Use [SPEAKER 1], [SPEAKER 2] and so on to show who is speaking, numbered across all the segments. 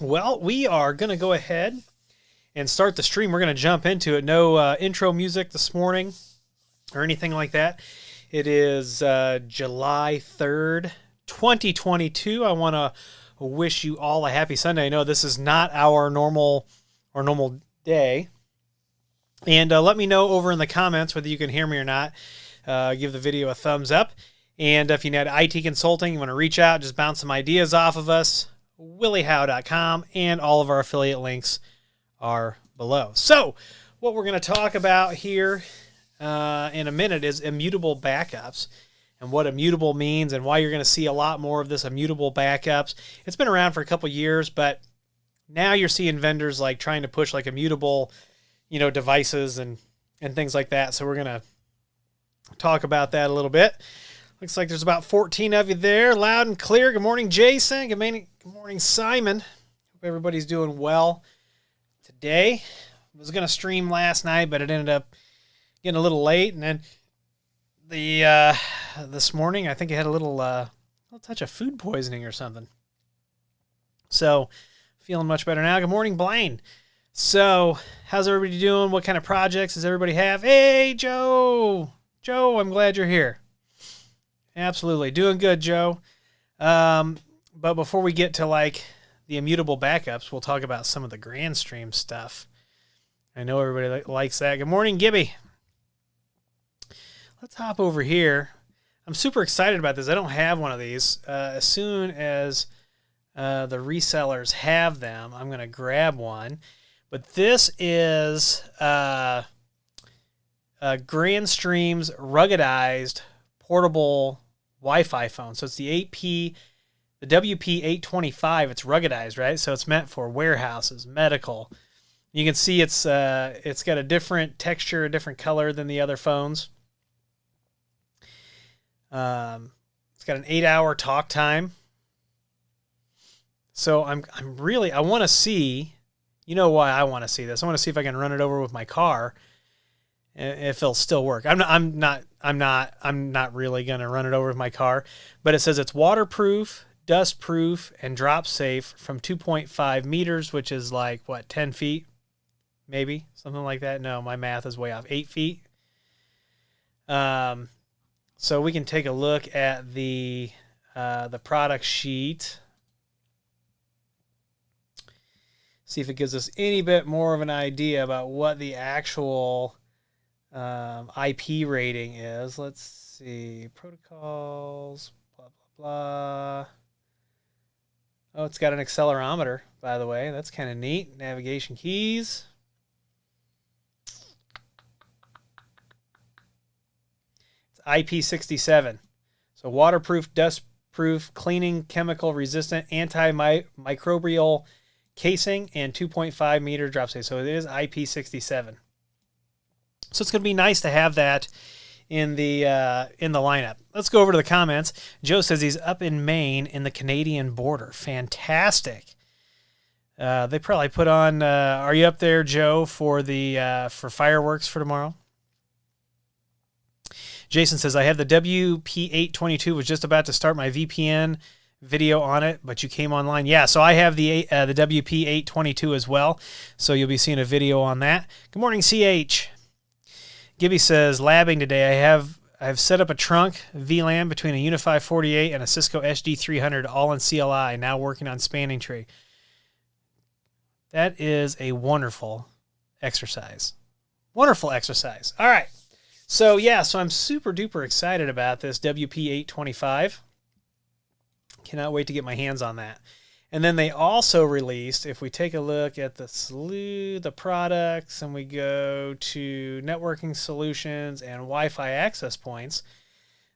[SPEAKER 1] Well, we are going to go ahead and start the stream. We're going to jump into it. No intro music this morning or anything like that. It is July 3rd, 2022. I want to wish you all a happy Sunday. I know this is not our normal day. And let me know over in the comments whether you can hear me or not. Give the video a thumbs up. And if you need IT consulting, you want to reach out, just bounce some ideas off of us, williehowe.com, and all of our affiliate links are below. So what we're going to talk about here in a minute is immutable backups and what immutable means and why you're going to see a lot more of this immutable backups. It's been around for a couple years, but now you're seeing vendors like trying to push like immutable, devices and things like that. So we're going to talk about that a little bit. Looks like there's about 14 of you there, loud and clear. Good morning, Jason. Good morning, Simon. Hope everybody's doing well today. I was going to stream last night, but it ended up getting a little late. And then this morning, I think I had a little touch of food poisoning or something. So feeling much better now. Good morning, Blaine. So how's everybody doing? What kind of projects does everybody have? Hey, Joe. Joe, I'm glad you're here. Absolutely. Doing good, Joe. But before we get to like the immutable backups, we'll talk about some of the Grandstream stuff. I know everybody likes that. Good morning, Gibby. Let's hop over here. I'm super excited about this. I don't have one of these. As soon as the resellers have them, I'm going to grab one. But this is Grandstreams ruggedized portable Wi-Fi phone. So it's the WP825. It's ruggedized, right? So it's meant for warehouses, medical. You can see it's got a different texture, a different color than the other phones. It's got an 8-hour talk time. So I want to see. You know why I want to see this? I want to see if I can run it over with my car, if it'll still work. I'm not really going to run it over with my car, but it says it's waterproof, dustproof, and drop safe from 2.5 meters, which is like, 10 feet? Maybe, something like that. No, my math is way off. 8 feet. So we can take a look at the product sheet. See if it gives us any bit more of an idea about what the actual IP rating is. Let's see. Protocols, blah, blah, blah. Oh, it's got an accelerometer, by the way. That's kind of neat. Navigation keys. It's IP67. So waterproof, dustproof, cleaning, chemical resistant, antimicrobial casing, and 2.5 meter drop safe. So it is IP67. So it's going to be nice to have that in the lineup. Let's go over to the comments. Joe says he's up in Maine in the Canadian border. Fantastic. They probably put on. Are you up there, Joe, for the for fireworks for tomorrow? Jason says I have the WP822. Was just about to start my VPN video on it, but you came online. Yeah, so I have the WP822 as well, so you'll be seeing a video on that. Good morning, CH. Gibby says labbing today. I've set up a trunk VLAN between a Unify 48 and a Cisco SD300, all in CLI. Now working on spanning tree. That is a wonderful exercise. Wonderful exercise. All right. So yeah, so I'm super duper excited about this WP825. Cannot wait to get my hands on that. And then they also released, if we take a look at the products and we go to networking solutions and Wi-Fi access points,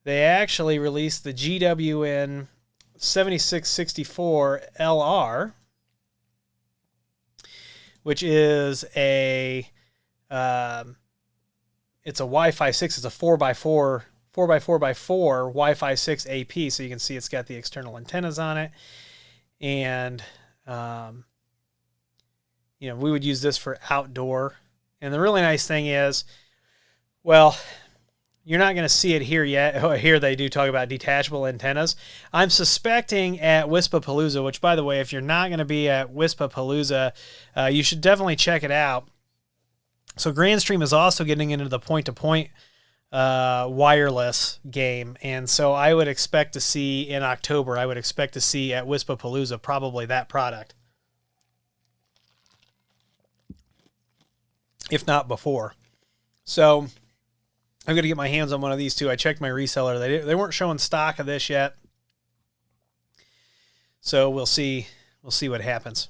[SPEAKER 1] they actually released the GWN7664LR, which is it's a Wi-Fi 6. It's a 4x4 Wi-Fi 6 AP, so you can see it's got the external antennas on it, and we would use this for outdoor. And the really nice thing is, well, You're not going to see it here yet. Oh, here they do talk about detachable antennas. I'm suspecting at Wispapalooza, which, by the way, if you're not going to be at Wispapalooza, you should definitely check it out. So Grandstream is also getting into the point-to-point wireless game, and so I would expect to see in October, I would expect to see at Wispapalooza probably that product, if not before. So I'm going to get my hands on one of these too. I checked my reseller. They weren't showing stock of this yet. So we'll see. We'll see what happens.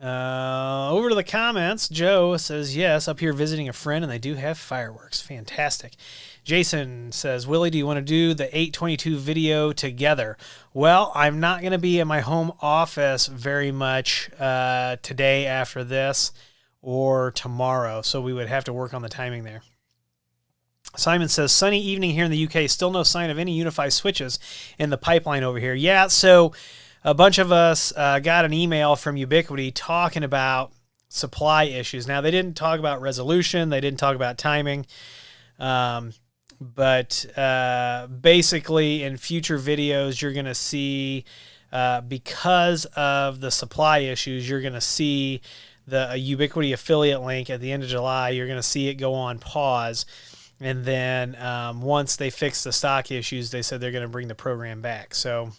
[SPEAKER 1] Over to the comments. Joe says, yes, up here visiting a friend, and they do have fireworks. Fantastic. Jason says, Willie, do you want to do the 822 video together? Well, I'm not going to be in my home office very much today after this or tomorrow, so we would have to work on the timing there. Simon says, sunny evening here in the UK. Still no sign of any UniFi switches in the pipeline over here. Yeah, so a bunch of us got an email from Ubiquity talking about supply issues. Now, they didn't talk about resolution. They didn't talk about timing. But basically, in future videos, you're going to see, because of the supply issues, you're going to see the Ubiquity affiliate link at the end of July. You're going to see it go on pause. And then once they fix the stock issues, they said they're going to bring the program back. So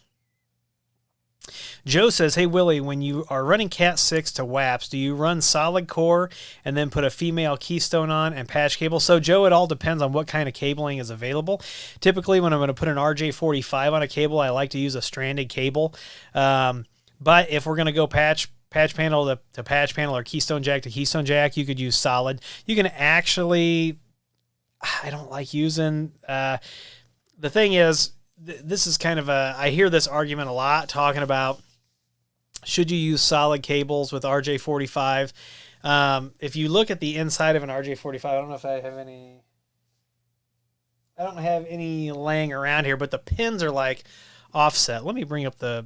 [SPEAKER 1] Joe says, hey, Willie, when you are running Cat 6 to WAPs, do you run solid core and then put a female keystone on and patch cable? So, Joe, it all depends on what kind of cabling is available. Typically, when I'm going to put an RJ45 on a cable, I like to use a stranded cable. But if we're going to go patch panel to patch panel or keystone jack to keystone jack, you could use solid. You can actually... I don't like using, the thing is, this is kind of I hear this argument a lot talking about, should you use solid cables with RJ45? If you look at the inside of an RJ45, I don't know if I don't have any laying around here, but the pins are like offset. Let me bring up the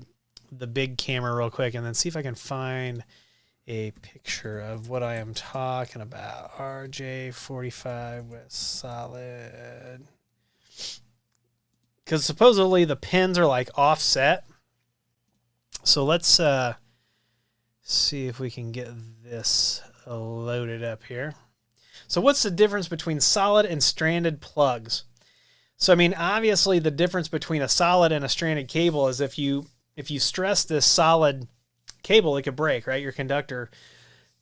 [SPEAKER 1] big camera real quick and then see if I can find a picture of what I am talking about. RJ45 with solid. Because supposedly the pins are like offset. So let's see if we can get this loaded up here. So what's the difference between solid and stranded plugs? So I mean, obviously the difference between a solid and a stranded cable is if you stress this solid cable, it could break, right? Your conductor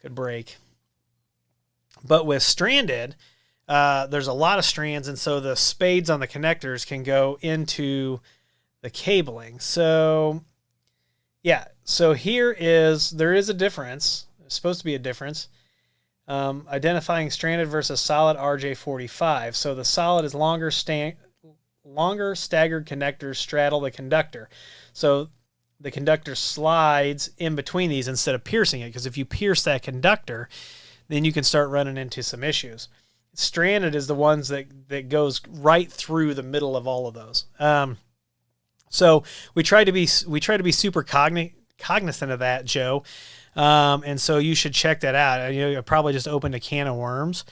[SPEAKER 1] could break. But with stranded, there's a lot of strands, and so the spades on the connectors can go into the cabling. So, yeah, so there is a difference. There's supposed to be a difference. Identifying stranded versus solid RJ45. So the solid is longer staggered connectors straddle the conductor. So the conductor slides in between these instead of piercing it, because if you pierce that conductor, then you can start running into some issues. Stranded is the ones that goes right through the middle of all of those. So we try to be super cognizant of that, Joe. And so you should check that out. You know, you probably just opened a can of worms.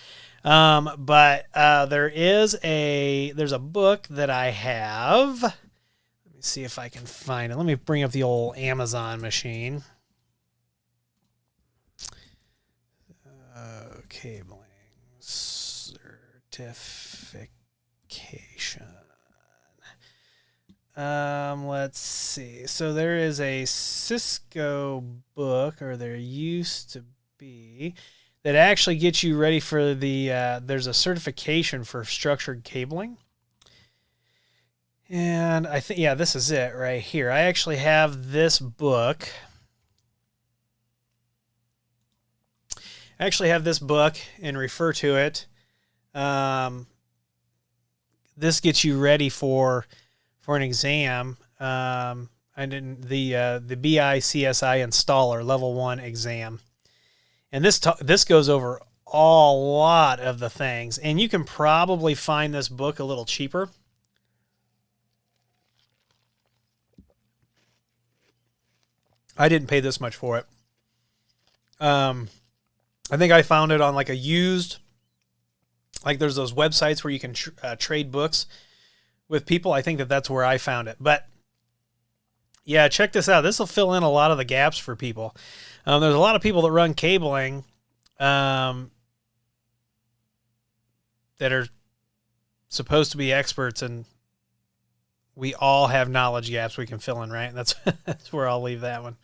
[SPEAKER 1] But there's a book that I have. See if I can find it. Let me bring up the old Amazon machine. Cabling certification. Let's see. So there is a Cisco book, or there used to be, that actually gets you ready for there's a certification for structured cabling. And I think, yeah, this is it right here. I actually have this book. And refer to it. This gets you ready for an exam. The BICSI installer level 1 exam. And this goes over a lot of the things. And you can probably find this book a little cheaper. I didn't pay this much for it. I think I found it on like a used Like there's those websites where you can trade books with people. I think that's where I found it. But yeah, check this out. This will fill in a lot of the gaps for people. There's a lot of people that run cabling that are supposed to be experts, and we all have knowledge gaps we can fill in, right? That's that's where I'll leave that one.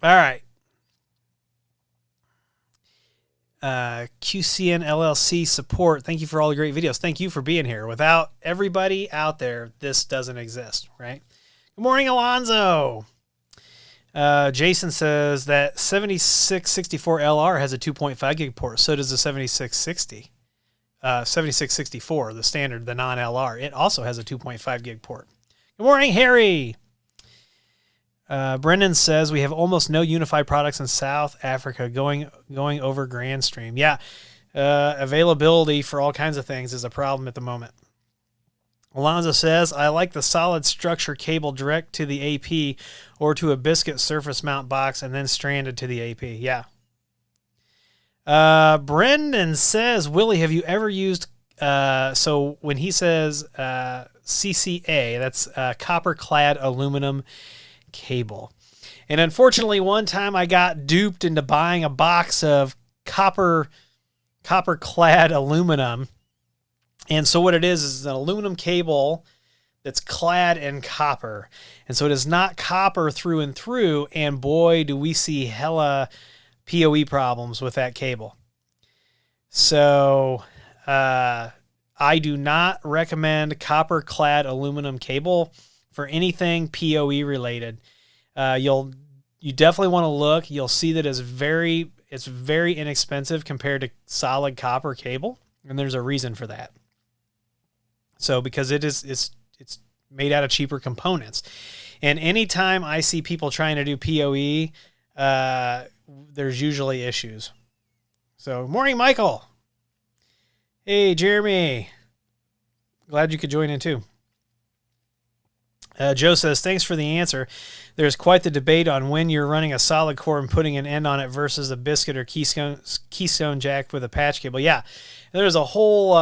[SPEAKER 1] All right. QCN LLC support. Thank you for all the great videos. Thank you for being here. Without everybody out there, this doesn't exist, right? Good morning, Alonzo. Jason says that 7664LR has a 2.5 gig port. So does the 7664, the standard, the non-LR. It also has a 2.5 gig port. Good morning, Harry. Brendan says we have almost no unified products in South Africa going over Grandstream. Yeah, availability for all kinds of things is a problem at the moment. Alonzo says, I like the solid structure cable direct to the AP or to a biscuit surface mount box and then stranded to the AP. Yeah. Brendan says, Willie, have you ever used, so when he says CCA, that's copper-clad aluminum cable. And unfortunately, one time I got duped into buying a box of copper-clad aluminum. And so what it is an aluminum cable that's clad in copper. And so it is not copper through and through. And boy, do we see hella PoE problems with that cable. So I do not recommend copper-clad aluminum cable for anything PoE related. You definitely want to look. You'll see that it's very inexpensive compared to solid copper cable, and there's a reason for that. So because it's made out of cheaper components. And anytime I see people trying to do PoE, there's usually issues. So, morning, Michael. Hey, Jeremy. Glad you could join in too. Joe says, thanks for the answer. There's quite the debate on when you're running a solid core and putting an end on it versus a biscuit or keystone jack with a patch cable. Yeah, there's a whole,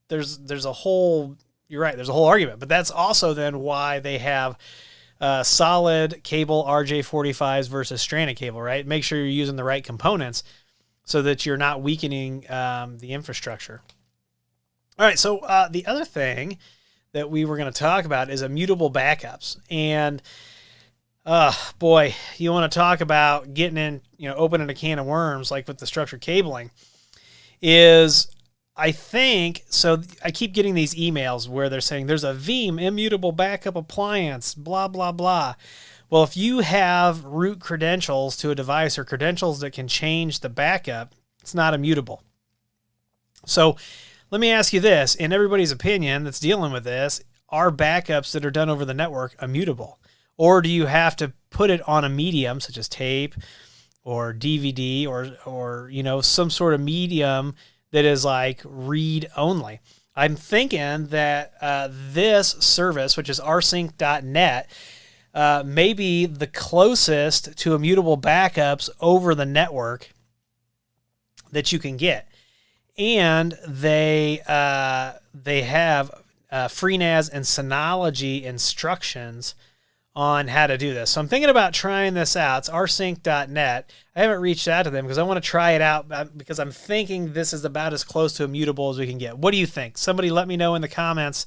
[SPEAKER 1] there's a whole, you're right, there's a whole argument. But that's also then why they have solid cable RJ45s versus stranded cable, right? Make sure you're using the right components so that you're not weakening the infrastructure. All right, so the other thing that we were going to talk about is immutable backups. And boy, you want to talk about getting in, opening a can of worms like with the structured cabling is, I think, so I keep getting these emails where they're saying there's a Veeam immutable backup appliance, blah, blah, blah. Well, if you have root credentials to a device or credentials that can change the backup, it's not immutable. So let me ask you this, in everybody's opinion that's dealing with this, are backups that are done over the network immutable? Or do you have to put it on a medium such as tape or DVD or some sort of medium that is like read only? I'm thinking that this service, which is rsync.net, may be the closest to immutable backups over the network that you can get. And they have FreeNAS and Synology instructions on how to do this. So I'm thinking about trying this out. It's rsync.net. I haven't reached out to them because I want to try it out because I'm thinking this is about as close to immutable as we can get. What do you think? Somebody let me know in the comments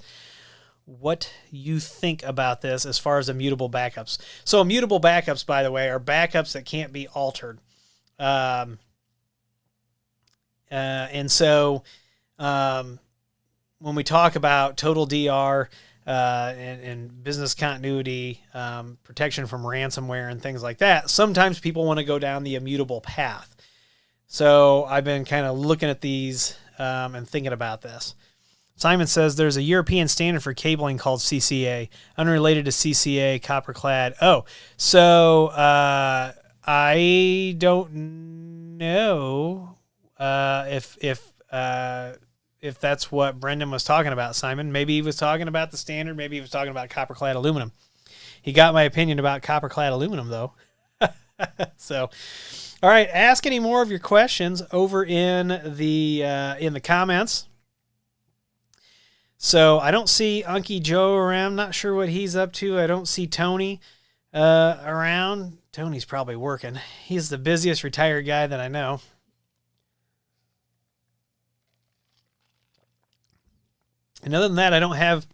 [SPEAKER 1] what you think about this as far as immutable backups. So immutable backups, by the way, are backups that can't be altered. And so when we talk about total DR and business continuity, protection from ransomware and things like that, sometimes people want to go down the immutable path. So I've been kind of looking at these and thinking about this. Simon says there's a European standard for cabling called CCA, unrelated to CCA, copper-clad. Oh, so I don't know if that's what Brendan was talking about, Simon. Maybe he was talking about the standard. Maybe he was talking about copper-clad aluminum. He got my opinion about copper-clad aluminum, though. So, all right, ask any more of your questions over in the comments. So I don't see Unky Joe around. Not sure what he's up to. I don't see Tony around. Tony's probably working. He's the busiest retired guy that I know. And other than that, I don't have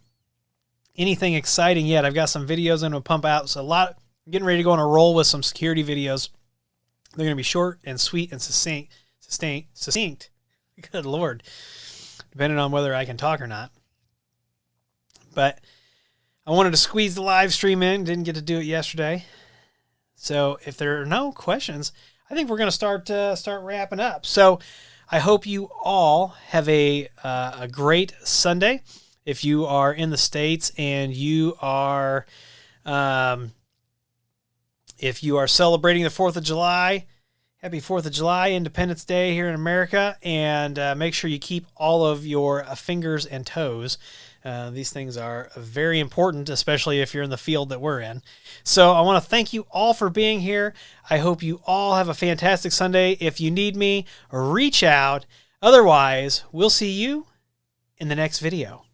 [SPEAKER 1] anything exciting yet. I've got some videos I'm going to pump out. So I'm getting ready to go on a roll with some security videos. They're going to be short and sweet and succinct. Good Lord. Depending on whether I can talk or not. But I wanted to squeeze the live stream in. Didn't get to do it yesterday. So if there are no questions, I think we're going to start wrapping up. So I hope you all have a great Sunday. If you are in the States and you are if you are celebrating the 4th of July, happy 4th of July, Independence Day here in America. And make sure you keep all of your fingers and toes. These things are very important, especially if you're in the field that we're in. So I want to thank you all for being here. I hope you all have a fantastic Sunday. If you need me, reach out. Otherwise, we'll see you in the next video.